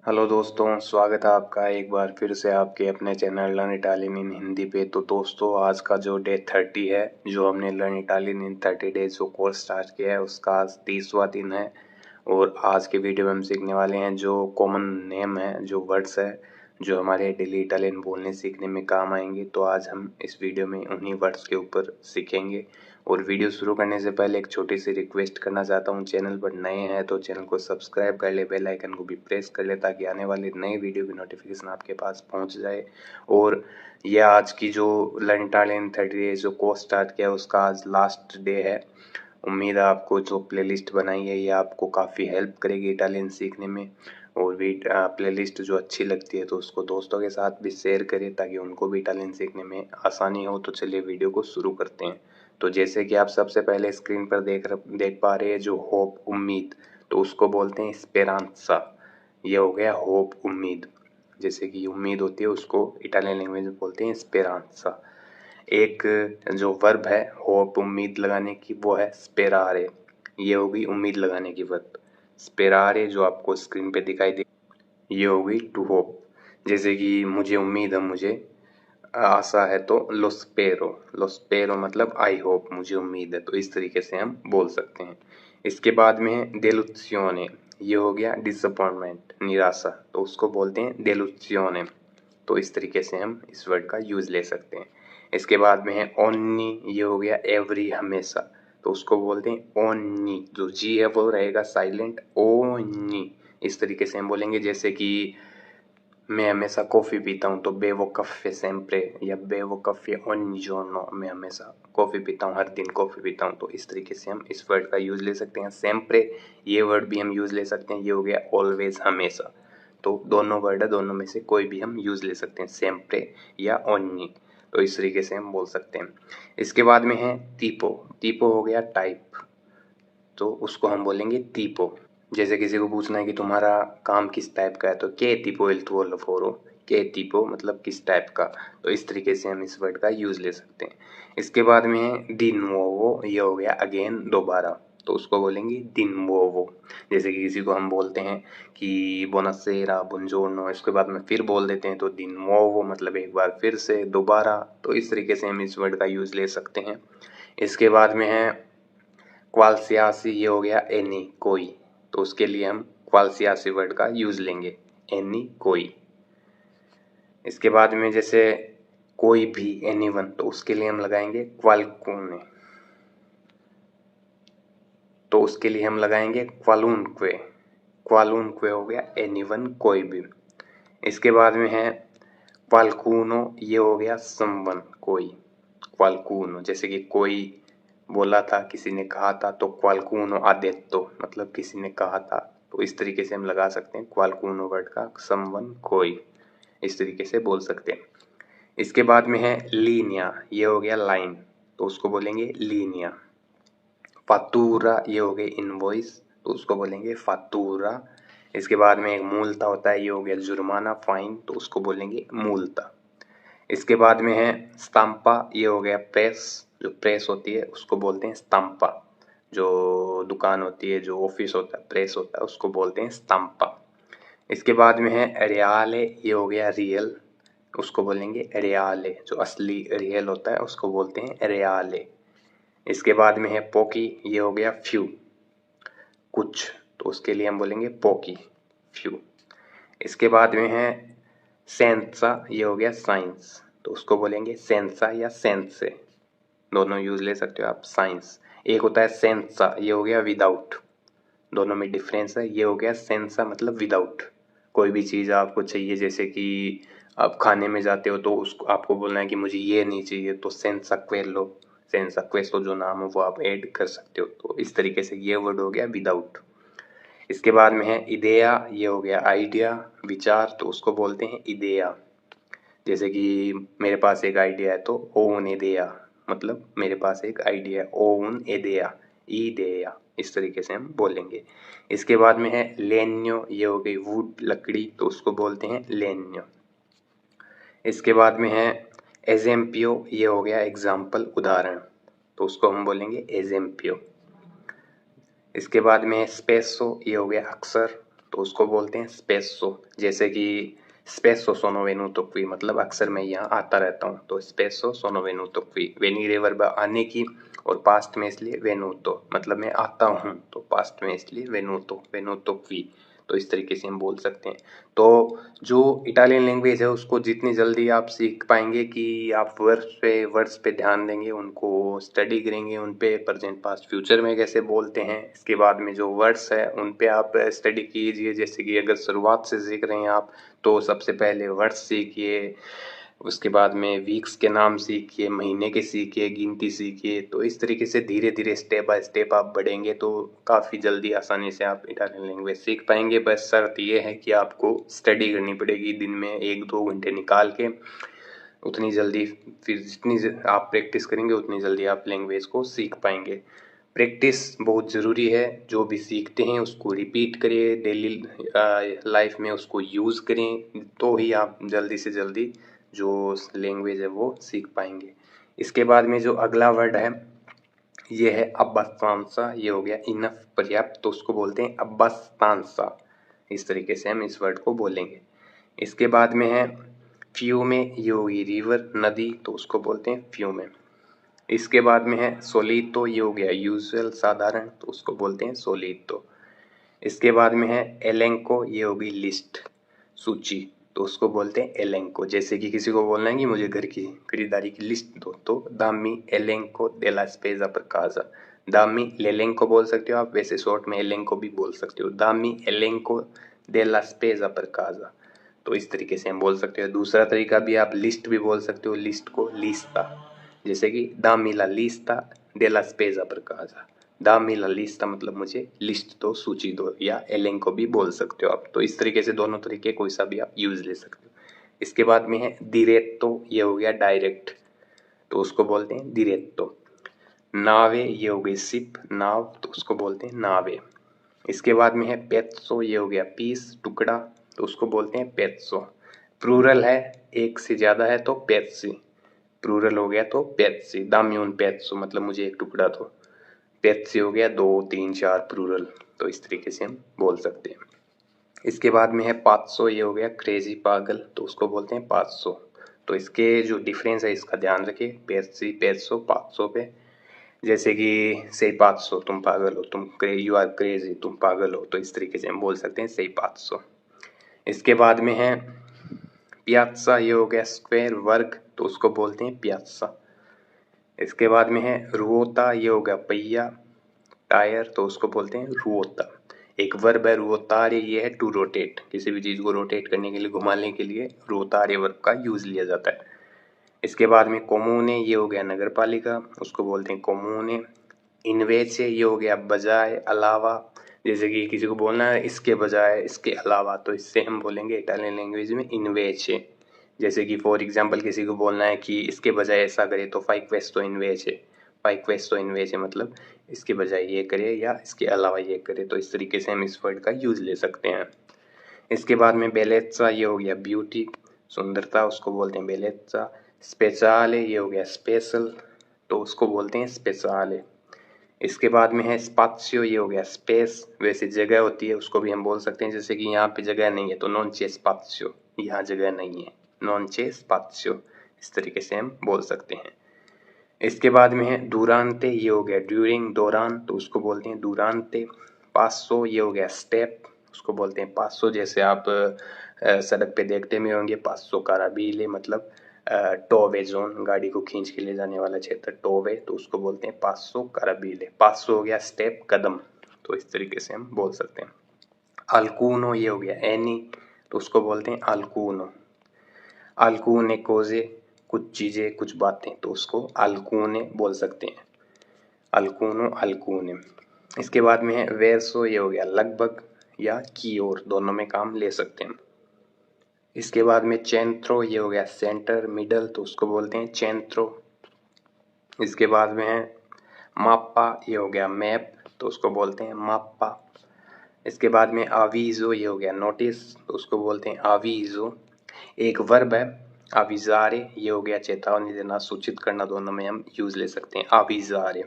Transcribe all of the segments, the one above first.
Hello दोस्तों, स्वागत है आपका एक बार फिर से आपके अपने चैनल लर्न इटालियन इन हिंदी पे। तो दोस्तों, आज का जो डे 30 है, जो हमने लर्न इटालियन इन 30 डेज जो कोर्स स्टार्ट किया है, उसका आज 30वां दिन है। और आज के वीडियो में हम सीखने वाले हैं जो कॉमन नेम है, जो वर्ड्स है, जो हमारे डेली इटालियन बोलने सीखने में काम आएंगे। तो आज हम इस वीडियो में उन्हीं वर्ड्स के ऊपर सीखेंगे। और वीडियो शुरू करने से पहले एक छोटी सी रिक्वेस्ट करना चाहता हूँ, चैनल पर नए हैं तो चैनल को सब्सक्राइब कर ले, बेल आइकन को भी प्रेस कर ले, ताकि आने वाली नई वीडियो की नोटिफिकेशन आपके पास पहुँच जाए। और यह आज की जो लर्न इटालियन 30 डेज जो कोर्स स्टार्ट किया है, उसका आज लास्ट डे है। उम्मीद है आपको जो प्लेलिस्ट बनाई है ये आपको काफ़ी हेल्प करेगी इटालियन सीखने में। और भी प्लेलिस्ट जो अच्छी लगती है तो उसको दोस्तों के साथ भी शेयर करें, ताकि उनको भी इटालियन सीखने में आसानी हो। तो चलिए वीडियो को शुरू करते हैं। तो जैसे कि आप सबसे पहले स्क्रीन पर देख पा रहे हैं जो होप उम्मीद, तो उसको बोलते हैं स्पेरांसा। ये हो गया होप उम्मीद। जैसे कि उम्मीद होती है उसको इटालियन लैंग्वेज में बोलते हैं स्पेरांसा। एक जो वर्ब है होप उम्मीद लगाने की, वो है स्पेरारे। ये होगी उम्मीद लगाने की वर्ब। स्पेरारे जो आपको स्क्रीन पे दिखाई दे, ये होगी टू होप। जैसे कि मुझे उम्मीद है, मुझे आशा है, तो लोस्पेरो। लोस्पेरो मतलब आई होप, मुझे उम्मीद है। तो इस तरीके से हम बोल सकते हैं। इसके बाद में है डेलुसियोने। ये हो गया डिसअपॉइंटमेंट, निराशा, तो उसको बोलते हैं डेलुसियोने। तो इस तरीके से हम इस वर्ड का यूज ले सकते हैं। इसके बाद में है ओन्नी। ये हो गया एवरी, हमेशा, तो उसको बोलते हैं ओन्नी। जो जी है वो रहेगा साइलेंट, ओन्नी। इस तरीके से हम बोलेंगे। जैसे कि मैं हमेशा कॉफ़ी पीता हूँ, तो बेवो कफ़े सेम्प्रे, या बेवो कफ़े ogni giorno। मैं हमेशा कॉफ़ी पीता हूँ, हर दिन कॉफ़ी पीता हूँ। तो इस तरीके से हम इस वर्ड का यूज़ ले सकते हैं। सेम्प्रे, ये वर्ड भी हम यूज़ ले सकते हैं। ये हो गया ऑलवेज, हमेशा। तो दोनों वर्ड है, दोनों में से कोई भी हम यूज़ ले सकते हैं, सेम्प्रे या ogni। तो इस तरीके से हम बोल सकते हैं। इसके बाद में है tipo। tipo हो गया टाइप, तो उसको हम बोलेंगे tipo। जैसे किसी को पूछना है कि तुम्हारा काम किस टाइप का है, तो के tipo il tuo lavoro। के tipo मतलब किस टाइप का। तो इस तरीके से हम इस वर्ड का यूज ले सकते हैं। इसके बाद में है di nuovo। ये हो गया अगेन, दोबारा, तो उसको बोलेंगे di nuovo। जैसे कि किसी को हम बोलते हैं कि buonasera, buongiorno, इसके बाद में फिर बोल देते हैं, तो di nuovo मतलब एक बार फिर से, दोबारा। तो इस तरीके से हम इस वर्ड का यूज ले सकते हैं। इसके बाद में है क्वालसियासी। ये हो गया एनी, कोई, तो उसके लिए हम क्वालसियासी वर्ड का यूज लेंगे, एनी, कोई। इसके बाद में जैसे कोई भी, एनीवन, तो उसके लिए हम लगाएंगे क्वालकुने। तो उसके लिए हम लगाएंगे क्वालुनक्वे। क्वालुनक्वे हो गया एनीवन, कोई भी। इसके बाद में है क्वालकुनो। ये हो गया समवन, कोई। क्वालकुनो, जैसे कि कोई बोला था, किसी ने कहा था, तो क्वालकुनो हा detto मतलब किसी ने कहा था। तो इस तरीके से हम लगा सकते हैं क्वालकुनो वर्ड का, समवन, कोई। इस तरीके से बोल सकते हैं। इसके बाद में है लीनिया। ये हो गया लाइन, तो उसको बोलेंगे लीनिया। फातूरा, ये हो गए इनवॉइस, तो उसको बोलेंगे फातूरा। इसके बाद में एक मूलता होता है, ये हो गया जुर्माना, फाइन, तो उसको बोलेंगे मूलता। इसके बाद में है स्टाम्पा। ये हो गया प्रेस, जो प्रेस होती है उसको बोलते हैं स्टाम्पा। जो दुकान होती है, जो ऑफिस होता है, प्रेस होता है, उसको बोलते हैं स्टाम्पा। इसके बाद में है रियाले। ये हो गया रियल, उसको बोलेंगे रियाले। जो असली रियल होता है उसको बोलते हैं रियाले। इसके बाद में है पोकी। ये हो गया फ्यू, कुछ, तो उसके लिए हम बोलेंगे पोकी, फ्यू। इसके बाद में है सेंसा। ये हो गया साइंस, तो उसको बोलेंगे सेंसा या सेंसे, दोनों यूज ले सकते हो आप। साइंस एक होता है, सेंसा ये हो गया विदाउट, दोनों में डिफरेंस है। ये हो गया सेंसा मतलब विदाउट, कोई भी चीज़ आपको चाहिए, जैसे कि आप खाने में जाते हो तो उसको आपको बोलना है कि मुझे ये नहीं चाहिए, तो सेंसा क्वेलो, सेंसा क्वेस्तो जो नाम हो वो आप ऐड कर सकते हो। तो इस तरीके से ये वर्ड हो गया विदाउट। इसके बाद में है इडेया। ये हो गया आइडिया, विचार, तो उसको बोलते हैं इडेया। जैसे कि मेरे पास एक आइडिया है, तो ओन एदेया मतलब मेरे पास एक आइडिया है, ओन एदेया, ईदेया। इस तरीके से हम बोलेंगे। इसके बाद में है लेन्यो। ये हो गई वुड, लकड़ी, तो उसको बोलते हैं लेन्यो। इसके बाद में है एजेम्पियो। ये हो गया एग्जाम्पल, उदाहरण, तो उसको हम बोलेंगे एजेम्पियो। इसके बाद में है स्पेसो। ये हो गया अक्सर, तो उसको बोलते हैं स्पेसो। जैसे कि स्पेसो सोनो वेनुतो क्वी, मतलब अक्सर मैं यहाँ आता रहता हूँ, तो स्पेसो सोनो वेनुतो क्वी। वेनीरे वर्ब आने की, और पास्ट में इसलिए वेनुतो, मतलब मैं आता हूँ, तो पास्ट में इसलिए वेनुतो, वेनुतो क्वी। तो इस तरीके से हम बोल सकते हैं। तो जो इटालियन लैंग्वेज है उसको जितनी जल्दी आप सीख पाएंगे कि आप वर्ड्स पे ध्यान देंगे, उनको स्टडी करेंगे, उन पे प्रेजेंट पास्ट फ्यूचर में कैसे बोलते हैं, इसके बाद में जो वर्ड्स है उन पे आप स्टडी कीजिए। जैसे कि अगर शुरुआत से सीख रहे हैं आप, तो सबसे पहले वर्ड्स सीखिए, उसके बाद में वीक्स के नाम सीखिए, महीने के सीखिए, गिनती सीखिए। तो इस तरीके से धीरे धीरे स्टेप बाय स्टेप आप बढ़ेंगे तो काफ़ी जल्दी आसानी से आप इटालियन लैंग्वेज सीख पाएंगे। बस शर्त ये है कि आपको स्टडी करनी पड़ेगी, दिन में 1-2 घंटे निकाल के। उतनी जल्दी, फिर जितनी आप प्रैक्टिस करेंगे उतनी जल्दी आप लैंग्वेज को सीख पाएंगे। प्रैक्टिस बहुत ज़रूरी है। जो भी सीखते हैं उसको रिपीट करिए, डेली लाइफ में उसको यूज़ करें, तो ही आप जल्दी से जल्दी जो लैंग्वेज है वो सीख पाएंगे। इसके बाद में जो अगला वर्ड है ये है अब्बास्तांसा। ये हो गया इनफ, पर्याप्त, तो उसको बोलते हैं अब्बास्तांसा। इस तरीके से हम इस वर्ड को बोलेंगे। इसके बाद में है फ्यूमे, ये होगी रिवर, नदी, तो उसको बोलते हैं फ्यूमे। इसके बाद में है सोलीतो, ये हो गया यूजुअल, साधारण, तो उसको बोलते हैं सोलीतो। इसके बाद में है एलेंको, ये होगी लिस्ट, सूची, तो उसको बोलते हैं एलेंको। जैसे कि किसी को बोलना है कि मुझे घर की खरीदारी की लिस्ट दो, तो दामी एलेंको डेला स्पेजा पर काजा। दामी लेलेंको बोल सकते हो आप, वैसे शॉर्ट में एलेंको भी बोल सकते हो, दामी एलेंको डेला स्पेजा पर काजा। तो इस तरीके से हम बोल सकते हो। दूसरा तरीका भी, आप लिस्ट भी बोल सकते हो, लिस्ट को लिस्ता, जैसे कि दामी ला लिस्ता डेला स्पेजा पर काजा। दामी ला लिस्ता मतलब मुझे लिस्ट दो, सूची दो, या एलेंको भी बोल सकते हो आप। तो इस तरीके से दोनों तरीके कोई सा भी आप यूज ले सकते हो। इसके बाद में है दिरेत्तो, ये हो गया डायरेक्ट, तो उसको बोलते हैं दिरेत्तो। नावे, ये हो गई शिप, नाव, तो उसको बोलते हैं नावे। इसके बाद में है पेत्सो, ये हो गया पीस, टुकड़ा, तो उसको बोलते हैं पेत्सो। प्लूरल है, एक से ज्यादा है तो पेत्सी, प्लूरल हो गया तो पेत्सी। दाम्यून पेत्सो मतलब मुझे एक टुकड़ा दो। पेत्सी हो गया 2, 3, 4 प्लूरल, तो इस तरीके से हम बोल सकते हैं। इसके बाद में है पाँच, ये हो गया क्रेजी, पागल, तो उसको बोलते हैं 500। तो इसके जो डिफरेंस है इसका ध्यान रखिए, पेत्सी, 500, 500 पे। जैसे कि सही 500, तुम पागल हो, यू आर क्रेजी, तुम पागल हो, तो इस तरीके से हम बोल सकते हैं सही 500। इसके बाद में है पियात्सा, ये हो गया स्क्वायर, वर्ग, तो उसको बोलते हैं पियात्सा। इसके बाद में है रुओता, ये हो गया पहिया, टायर, तो उसको बोलते हैं रुओता। एक वर्ब है रुओतारे, ये है टू रोटेट, किसी भी चीज को रोटेट करने के लिए, घुमाने के लिए रुओतारे वर्ब का यूज लिया जाता है। इसके बाद में कोमूने, ये हो गया नगर पालिका, उसको बोलते हैं कोमूने। इनवेचे, ये हो गया बजाय, अलावा, जैसे कि किसी को बोलना है इसके बजाय, इसके अलावा, तो इससे हम बोलेंगे इटालियन लैंग्वेज में इनवेचे। जैसे कि फॉर एग्जांपल किसी को बोलना है कि इसके बजाय ऐसा करे, तो फाई क्वेस्टो इनवेचे, फाई क्वेस्टो इनवेचे मतलब इसके बजाय ये करे या इसके अलावा ये करे। तो इस तरीके से हम इस वर्ड का यूज ले सकते हैं। इसके बाद में बेलेत्सा, ये हो गया ब्यूटी, सुंदरता, उसको बोलते हैं बेलेत्सा। स्पेशले, ये हो गया स्पेशल, तो उसको बोलते हैं स्पेशले। इसके बाद में है स्पात्सियो, ये हो गया स्पेस, वैसे जगह होती है उसको भी हम बोल सकते हैं। जैसे कि यहाँ पे जगह नहीं है तो नॉन चे स्पात्सियो, यहाँ जगह नहीं है, नॉन चे स्पात्सियो, इस तरीके से हम बोल सकते हैं। इसके बाद में है दूरांते, ये हो गया ड्यूरिंग, दौरान, तो उसको बोलते हैं दूरांते। 500, ये हो गया स्टेप, उसको बोलते हैं 500। जैसे आप सड़क पे देखते में होंगे 500 काराबीले, मतलब टोवे जोन, गाड़ी को खींच के ले जाने वाला क्षेत्र टोवे, तो उसको बोलते हैं 500 काराबीले। 500 हो गया स्टेप, कदम, तो इस तरीके से हम बोल सकते हैं। अल्कूनो, ये हो गया एनी, तो उसको बोलते हैं अल्कूनो। अल्कूने कोजे, कुछ चीजें, कुछ बातें, तो उसको अल्कूने बोल सकते हैं, अल्कूनो, अल्कूने। इसके बाद में है वेरसो, ये हो गया लगभग या की ओर, दोनों में काम ले सकते हैं। इसके बाद में चेंट्रो, ये हो गया सेंटर, मिडल, तो उसको बोलते हैं चेंट्रो। इसके बाद में है माप्पा, ये हो गया मैप, तो उसको बोलते हैं माप्पा। इसके बाद में आवीजो, ये हो गया नोटिस, तो उसको बोलते हैं आवीजो। एक वर्ब है आविजारे, ये हो गया चेतावनी देना, सूचित करना, दोनों में हम यूज ले सकते हैं आविजारे।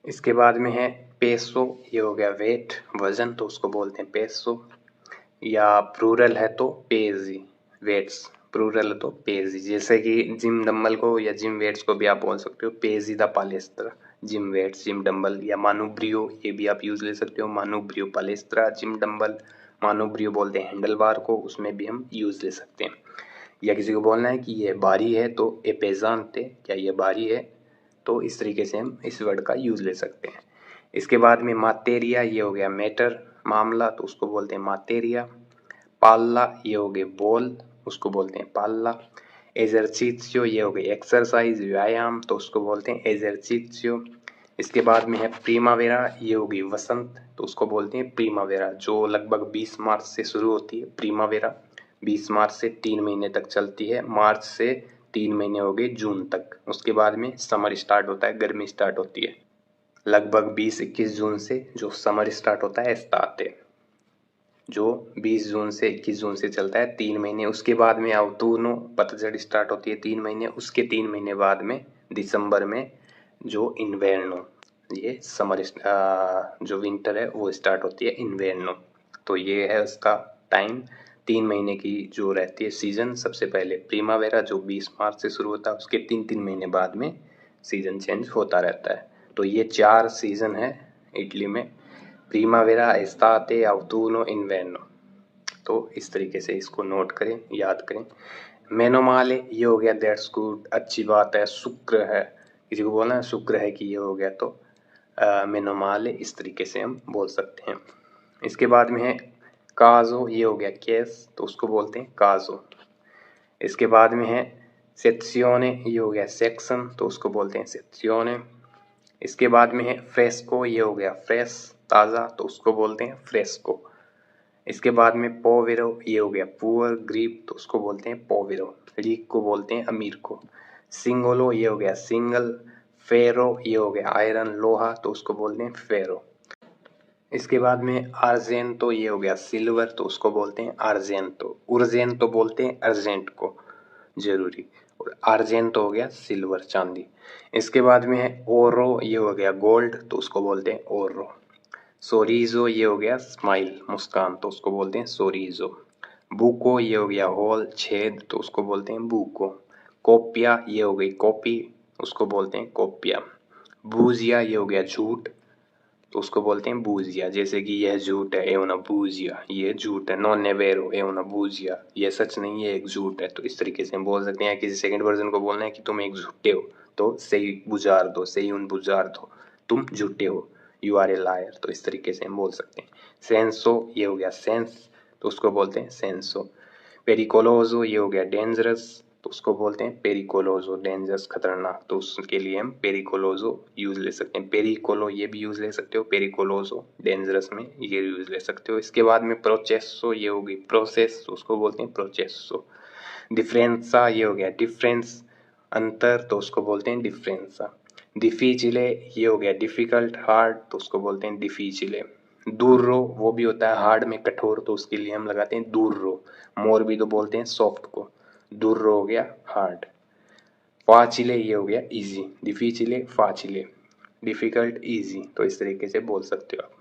इसके बाद में है पेसो, ये हो गया वेट, वजन, तो उसको बोलते हैं पेसो। या प्लूरल है तो पेजी, वेट्स प्लूरल है तो पेजी। जैसे कि जिम डम्बल को या जिम वेट्स को भी आप बोल सकते हो पेजी द पालेस्त्रा, जिम वेट्स जिम डम्बल। या मानुब्रियो, ये भी आप यूज ले सकते हो, मानुब्रियो पालेस्त्रा जिम डम्बल। मानुब्रियो बोलते हैं हैंडल बार को, उसमें भी हम यूज ले सकते हैं। या किसी को बोलना है कि ये भारी है तो ए पेजांते, क्या ये भारी है, तो इस तरीके से हम इस वर्ड का यूज ले सकते हैं। इसके बाद में मातेरिया, ये हो गया मैटर मामला, तो उसको बोलते हैं मातेरिया। पाल्ला, ये हो गए बॉल, उसको बोलते हैं पाल्ला। एजर्सिटियो, ये हो गई एक्सरसाइज व्यायाम, तो उसको बोलते हैं एजर्सिटियो। इसके बाद में है प्रीमावेरा, ये हो गई वसंत, तो उसको बोलते हैं प्रीमावेरा, जो लगभग 20 मार्च से शुरू होती है। प्रीमावेरा 20 मार्च से 3 महीने तक चलती है, मार्च से 3 महीने हो गए जून तक। उसके बाद में समर स्टार्ट होता है, गर्मी स्टार्ट होती है लगभग 20-21 जून से जो समर स्टार्ट होता है स्टार्ट, जो 20 जून से 21 जून से चलता है 3 महीने। उसके बाद में अवतूर्नो, पतझड़ स्टार्ट होती है 3 महीने। उसके 3 महीने बाद में दिसंबर में जो इन्वेर्नो, ये समर जो विंटर है वो स्टार्ट होती है इन्वेर्नो। तो ये है उसका टाइम, 3 महीने की जो रहती है सीजन। सबसे पहले प्रीमावेरा जो 20 मार्च से शुरू होता है, उसके 3-3 महीने बाद में सीजन चेंज होता रहता है। तो ये 4 सीजन है इटली में, प्रीमावेरा, एस्ताते, अवतूर्नो, इन्वेर्नो। तो इस तरीके से इसको नोट करें, याद करें। मेनोमाले, ये हो गया दैट्स गुड, अच्छी बात है। शुक्र है, किसी को बोलना है शुक्र है कि ये हो गया, तो मेनोमाले इस तरीके से हम बोल सकते हैं। इसके बाद में है काजो, ये हो गया केस, तो उसको बोलते हैं काजो। इसके बाद में है सेक्सियोने, ये हो गया सेक्शन, तो उसको बोलते हैं सेक्सियोने। इसके बाद में है फ्रेस्को, ये हो गया फ्रेश ताज़ा, तो उसको बोलते हैं फ्रेस्को। इसके बाद में पोवेरो, ये हो गया पुअर गरीब, तो उसको बोलते हैं पोवेरो। रीक को बोलते हैं अमीर को। सिंगोलो, ये हो गया सिंगल। फेरो, ये हो गया आयरन लोहा, तो उसको बोलते हैं फेरो। इसके बाद में आर्जेंटो, ये हो गया सिल्वर, तो उसको बोलते हैं आर्जेंटो। उर्जेंटो बोलते हैं अर्जेंट को, जरूरी। और आर्जेंटो हो गया सिल्वर चांदी। इसके बाद में है ओरो, ये हो गया गोल्ड, तो उसको बोलते हैं ओरो। सोरीजो, ये हो गया स्माइल मुस्कान, तो उसको बोलते हैं सोरीजो। बुको, ये हो गया होल छेद, तो उसको बोलते हैं बुको। कोपिया, ये हो गई कॉपी, उसको बोलते हैं कोपिया। बूजिया, ये हो गया झूठ, तो उसको बोलते हैं बूजिया। जैसे कि यह झूठ है, एवना बूजिया, ये झूठ है। नॉन नेवेरो, एवना बूजिया, ये सच नहीं है, एक झूठ है। तो इस तरीके से हम बोल सकते हैं। किसी सेकंड पर्सन को बोलना है कि तुम एक झूठे हो, तो सही बुजार दो, सही उन बुजार दो, तुम झूठे हो, यू आर ए लायर, तो इस तरीके से हम बोल सकते हैं। सेंसो, ये हो गया सेंस, तो उसको बोलते हैं सेंसो। पेरिकोलोजो, ये हो गया डेंजरस, तो उसको बोलते हैं पेरिकोलोजो, डेंजरस खतरनाक, तो उसके लिए हम पेरिकोलोजो यूज ले सकते हैं। पेरिकोलो ये भी यूज ले सकते हो, पेरिकोलोजो डेंजरस में ये यूज ले सकते हो। इसके बाद में प्रोचेसो, ये हो गई प्रोसेस, तो उसको बोलते हैं प्रोचेसो। डिफरेंसा, ये हो गया डिफरेंस अंतर, तो उसको बोलते हैं डिफरेंसा। डिफिचिले, ये हो गया डिफिकल्ट हार्ड, तो उसको बोलते हैं डिफिचिले। दूर्रो, वो भी होता है हार्ड में कठोर, तो उसके लिए हम लगाते हैं दूर्रो। मोर भी तो बोलते हैं सॉफ्ट को, दूर्रो हो गया हार्ड। फाचिले, ये हो गया इजी, डिफिचिले फाचिले, डिफिकल्ट इजी, तो इस तरीके से बोल सकते हो आप।